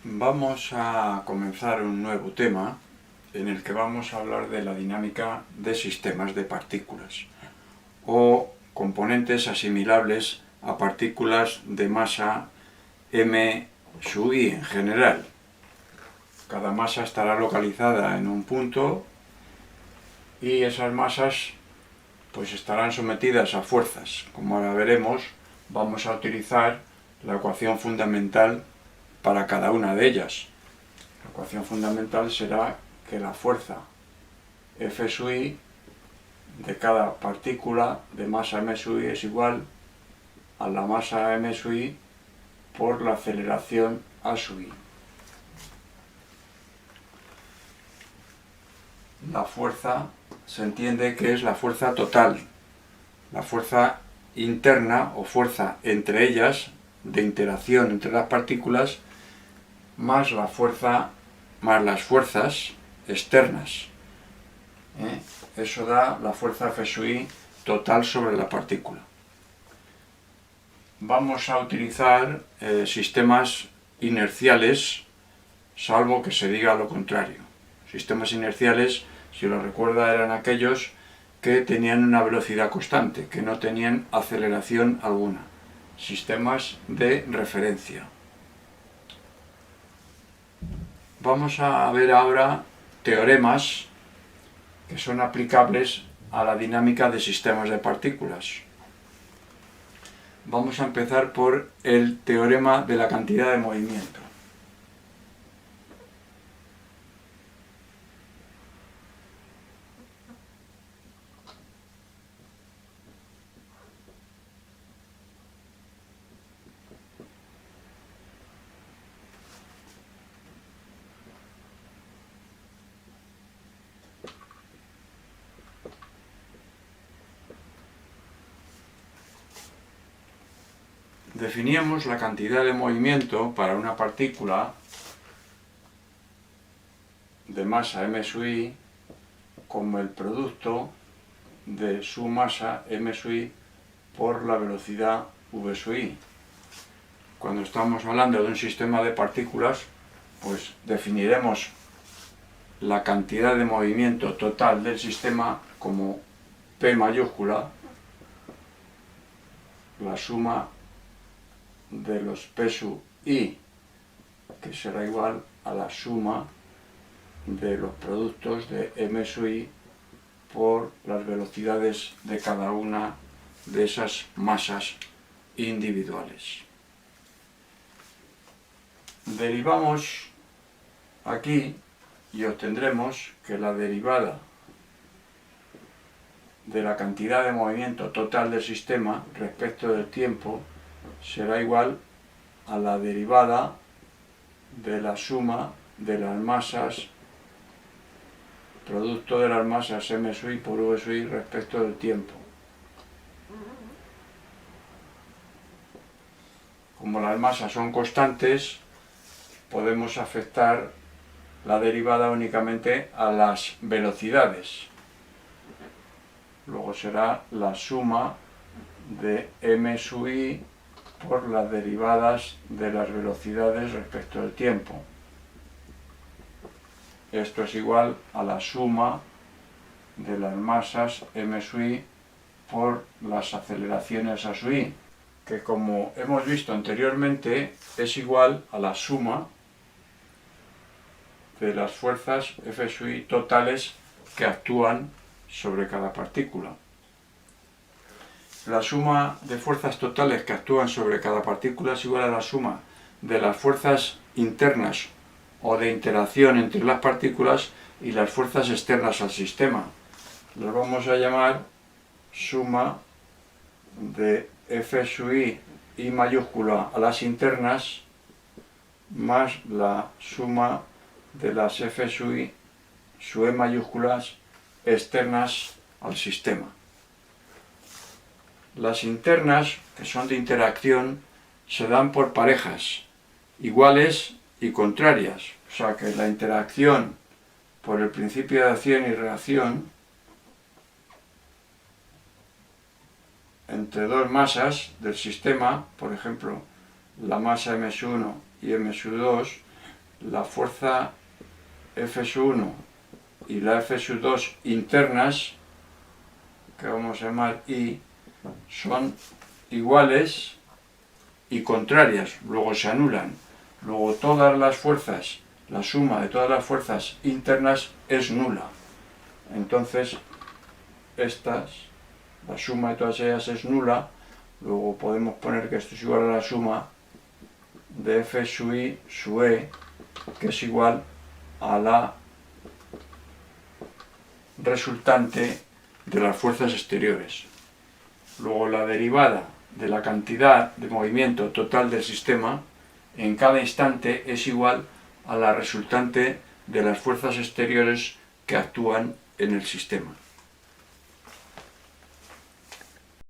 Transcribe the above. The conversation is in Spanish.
Vamos a comenzar un nuevo tema en el que vamos a hablar de la dinámica de sistemas de partículas o componentes asimilables a partículas de masa m sub i en general. Cada masa estará localizada en un punto y esas masas pues estarán sometidas a fuerzas. Como ahora veremos, vamos a utilizar la ecuación fundamental para cada una de ellas. La ecuación fundamental será que la fuerza F sub i de cada partícula de masa m sub i es igual a la masa m sub i por la aceleración a sub i. La fuerza se entiende que es la fuerza total, la fuerza interna o fuerza entre ellas, de interacción entre las partículas, más la fuerza, más las fuerzas externas. Eso da la fuerza F sub i total sobre la partícula. Vamos a utilizar sistemas inerciales, salvo que se diga lo contrario. Sistemas inerciales, si lo recuerda, eran aquellos que tenían una velocidad constante, que no tenían aceleración alguna. Sistemas de referencia. Vamos a ver ahora teoremas que son aplicables a la dinámica de sistemas de partículas. Vamos a empezar por el teorema de la cantidad de movimiento. Definíamos la cantidad de movimiento para una partícula de masa m sub i como el producto de su masa m sub i por la velocidad v sub i. Cuando estamos hablando de un sistema de partículas, pues definiremos la cantidad de movimiento total del sistema como P mayúscula, la suma de los P sub i, que será igual a la suma de los productos de m sub i por las velocidades de cada una de esas masas individuales. Derivamos aquí y obtendremos que la derivada de la cantidad de movimiento total del sistema respecto del tiempo será igual a la derivada de la suma de las masas, producto de las masas m sub i por v sub i respecto del tiempo. Como las masas son constantes, podemos afectar la derivada únicamente a las velocidades. Luego será la suma de m sub i por las derivadas de las velocidades respecto del tiempo. Esto es igual a la suma de las masas m sub i por las aceleraciones a sub i, que como hemos visto anteriormente es igual a la suma de las fuerzas F sub i totales que actúan sobre cada partícula. La suma de fuerzas totales que actúan sobre cada partícula es igual a la suma de las fuerzas internas o de interacción entre las partículas y las fuerzas externas al sistema. Las vamos a llamar suma de F sub i mayúscula a las internas más la suma de las F sub i sub e mayúsculas externas al sistema. Las internas, que son de interacción, se dan por parejas, iguales y contrarias. O sea que la interacción por el principio de acción y reacción entre dos masas del sistema, por ejemplo, la masa m sub 1 y m sub 2, la fuerza F1 y la F2 internas, que vamos a llamar I, son iguales y contrarias, luego se anulan. Luego todas las fuerzas, la suma de todas las fuerzas internas es nula. Entonces, la suma de todas ellas es nula. Luego podemos poner que esto es igual a la suma de F sub I sub E, que es igual a la resultante de las fuerzas exteriores. Luego la derivada de la cantidad de movimiento total del sistema en cada instante es igual a la resultante de las fuerzas exteriores que actúan en el sistema.